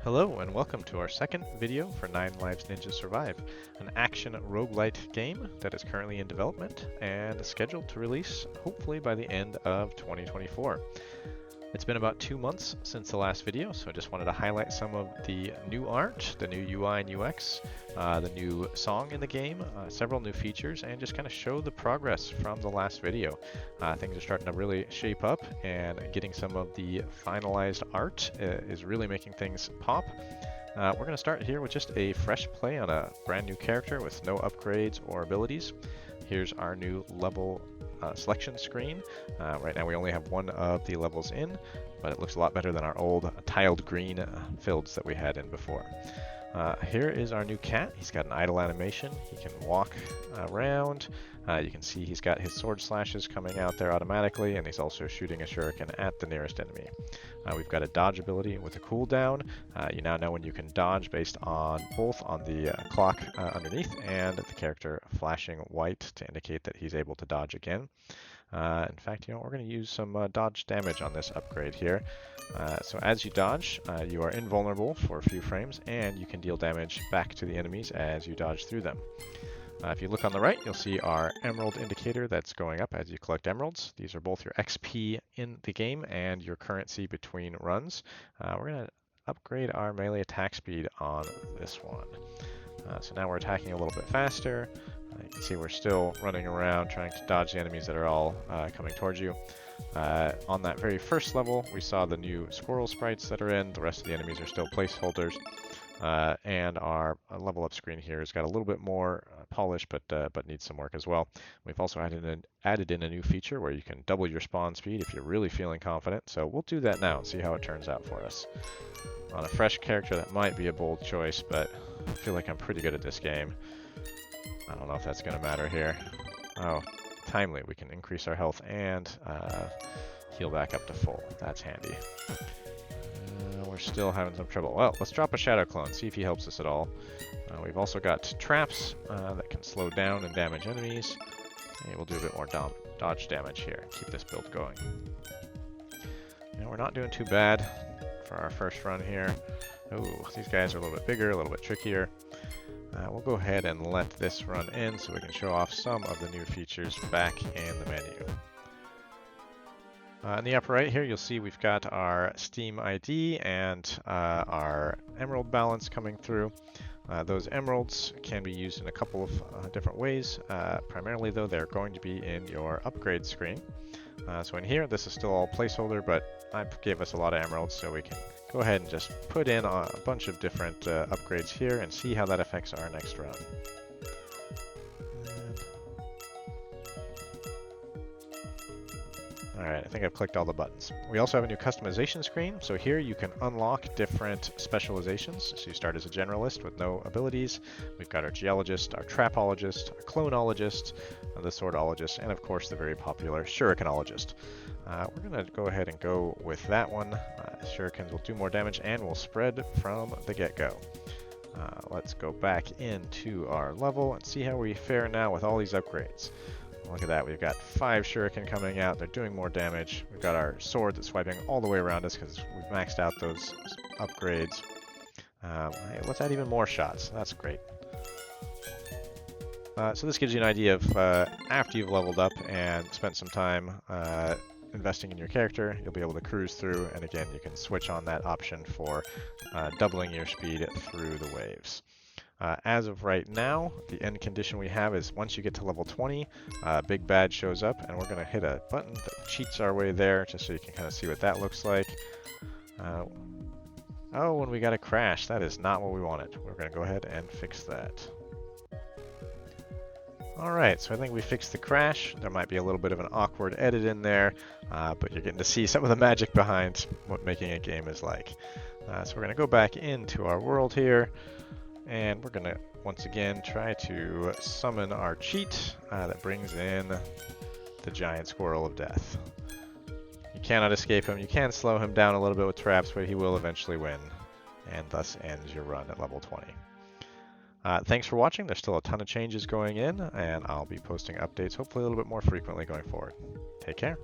Hello and welcome to our second video for 9 Lives Ninja Survive, an action roguelite game that is currently in development and scheduled to release hopefully by the end of 2024. It's been about 2 months since the last video, so I just wanted to highlight some of the new art, the new UI and UX, the new song in the game, several new features, and just kind of show the progress from the last video. Things are starting to really shape up, and getting some of the finalized art is really making things pop. We're going to start here with just a fresh play on a brand new character with no upgrades or abilities. Here's our new level selection screen. Right now we only have one of the levels in, but it looks a lot better than our old tiled green fields that we had in before. Here is our new cat. He's got an idle animation. He can walk around. You can see he's got his sword slashes coming out there automatically, and he's also shooting a shuriken at the nearest enemy. We've got a dodge ability with a cooldown. You now know when you can dodge based on both on the clock underneath and the character flashing white to indicate that he's able to dodge again. In fact, we're going to use some dodge damage on this upgrade here. So as you dodge, you are invulnerable for a few frames, and you can deal damage back to the enemies as you dodge through them. If you look on the right, you'll see our emerald indicator that's going up as you collect emeralds. These are both your XP in the game and your currency between runs. We're going to upgrade our melee attack speed on this one. So now we're attacking a little bit faster. You can see we're still running around trying to dodge the enemies that are all coming towards you. On that very first level, we saw the new squirrel sprites that are in. The rest of the enemies are still placeholders. And our level up screen here has got a little bit more polish, but needs some work as well. We've also added in a new feature where you can double your spawn speed if you're really feeling confident. So we'll do that now and see how it turns out for us. On a fresh character, that might be a bold choice, but I feel like I'm pretty good at this game. I don't know if that's going to matter here. Oh, timely. We can increase our health and heal back up to full. That's handy. We're still having some trouble. Well, let's drop a Shadow Clone, see if he helps us at all. We've also got traps that can slow down and damage enemies. And we'll do a bit more dodge damage here. Keep this build going. We're not doing too bad for our first run here. Oh, these guys are a little bit bigger, a little bit trickier. We'll go ahead and let this run in so we can show off some of the new features back in the menu. In the upper right here, you'll see we've got our Steam ID and our emerald balance coming through. Those emeralds can be used in a couple of different ways. Primarily, though, they're going to be in your upgrade screen. So in here, this is still all placeholder, but I gave us a lot of emeralds, so we can go ahead and just put in a bunch of different upgrades here and see how that affects our next run. Alright, I think I've clicked all the buttons. We also have a new customization screen, so here you can unlock different specializations. So you start as a generalist with no abilities. We've got our geologist, our trapologist, our clonologist, the swordologist, and of course the very popular shurikenologist. We're going to go ahead and go with that one. Shurikens will do more damage and will spread from the get-go. Let's go back into our level and see how we fare now with all these upgrades. Look at that, we've got 5 shuriken coming out, they're doing more damage. We've got our sword that's swiping all the way around us because we've maxed out those upgrades. Hey, let's add even more shots, that's great. So this gives you an idea of after you've leveled up and spent some time investing in your character, you'll be able to cruise through, and again you can switch on that option for doubling your speed through the waves. As of right now, the end condition we have is once you get to level 20, Big Bad shows up, and we're going to hit a button that cheats our way there, just so you can kind of see what that looks like. Oh, and we got a crash. That is not what we wanted. We're going to go ahead and fix that. Alright, so I think we fixed the crash. There might be a little bit of an awkward edit in there, but you're getting to see some of the magic behind what making a game is like. So we're going to go back into our world here. And we're going to, once again, try to summon our cheat that brings in the giant squirrel of death. You cannot escape him. You can slow him down a little bit with traps, but he will eventually win. And thus ends your run at level 20. Thanks for watching. There's still a ton of changes going in, and I'll be posting updates hopefully a little bit more frequently going forward. Take care.